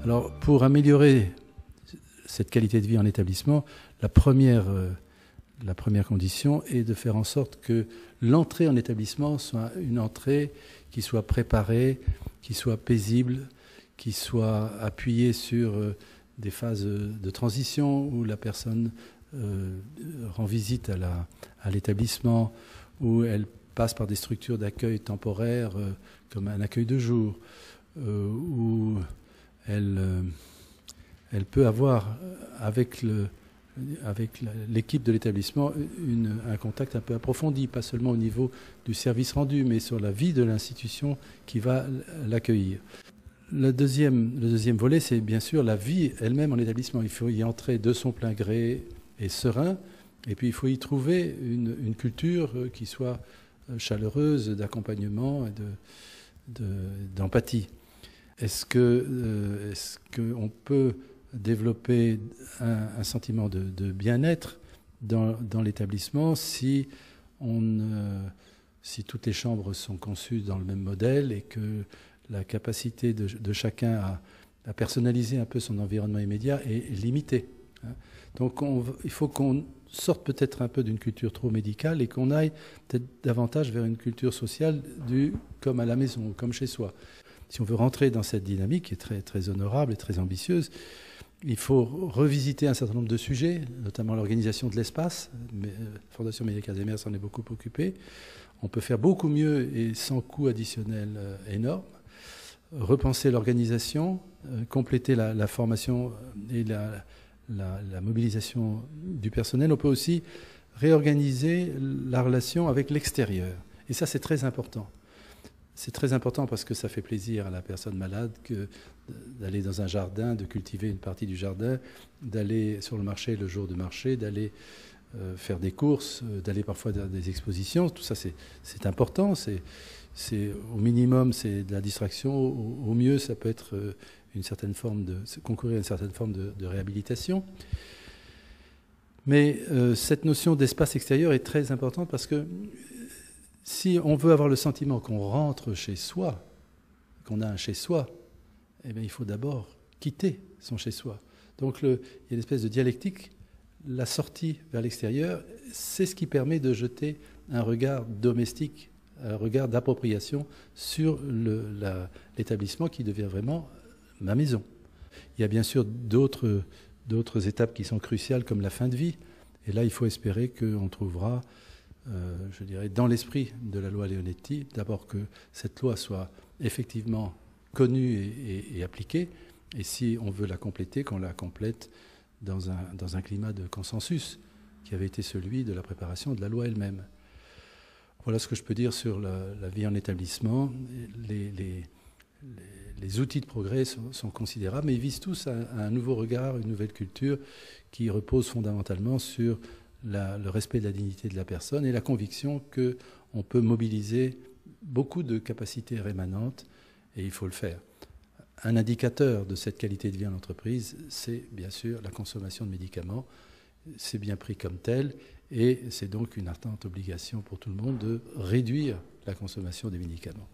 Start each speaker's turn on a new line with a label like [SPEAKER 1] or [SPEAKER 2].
[SPEAKER 1] Alors, pour améliorer cette qualité de vie en établissement, la première condition est de faire en sorte que l'entrée en établissement soit une entrée qui soit préparée, qui soit paisible, qui soit appuyée sur des phases de transition où la personne rend visite à l'établissement, où elle passe par des structures d'accueil temporaires comme un accueil de jour, où elle peut avoir avec l'équipe de l'établissement un contact un peu approfondi, pas seulement au niveau du service rendu, mais sur la vie de l'institution qui va l'accueillir. Le deuxième volet, c'est bien sûr la vie elle-même en établissement. Il faut y entrer de son plein gré et serein, et puis il faut y trouver une culture qui soit chaleureuse, d'accompagnement et d'empathie. Est-ce qu'on peut développer un sentiment de bien-être dans l'établissement si toutes les chambres sont conçues dans le même modèle et que la capacité de chacun à personnaliser un peu son environnement immédiat est limitée. Donc il faut qu'on sorte peut-être un peu d'une culture trop médicale et qu'on aille peut-être davantage vers une culture sociale comme à la maison, comme chez soi. Si on veut rentrer dans cette dynamique qui est très, très honorable et très ambitieuse, il faut revisiter un certain nombre de sujets, notamment l'organisation de l'espace. La Fondation Médicale des Mers s'en est beaucoup occupée. On peut faire beaucoup mieux et sans coût additionnel énorme. Repenser l'organisation, compléter la formation et la mobilisation du personnel. On peut aussi réorganiser la relation avec l'extérieur. Et ça, c'est très important. C'est très important parce que ça fait plaisir à la personne malade d'aller dans un jardin, de cultiver une partie du jardin, d'aller sur le marché le jour de marché, d'aller faire des courses, d'aller parfois dans des expositions. Tout ça, c'est important. Au minimum, c'est de la distraction. Au mieux, ça peut être concourir à une certaine forme de réhabilitation. Mais cette notion d'espace extérieur est très importante parce que si on veut avoir le sentiment qu'on rentre chez soi, qu'on a un chez-soi, eh bien, il faut d'abord quitter son chez-soi. Donc il y a une espèce de dialectique. La sortie vers l'extérieur, c'est ce qui permet de jeter un regard domestique, un regard d'appropriation sur l'établissement qui devient vraiment ma maison. Il y a bien sûr d'autres étapes qui sont cruciales comme la fin de vie. Et là, il faut espérer qu'on trouvera, je dirais, dans l'esprit de la loi Leonetti, d'abord que cette loi soit effectivement connue et appliquée. Et si on veut la compléter, qu'on la complète dans un climat de consensus qui avait été celui de la préparation de la loi elle-même. Voilà ce que je peux dire sur la vie en établissement. Les outils de progrès sont considérables, mais ils visent tous à un nouveau regard, une nouvelle culture qui repose fondamentalement sur le respect de la dignité de la personne et la conviction qu'on peut mobiliser beaucoup de capacités rémanentes, et il faut le faire. Un indicateur de cette qualité de vie en entreprise, c'est bien sûr la consommation de médicaments. C'est bien pris comme tel, et c'est donc une ardente obligation pour tout le monde de réduire la consommation des médicaments.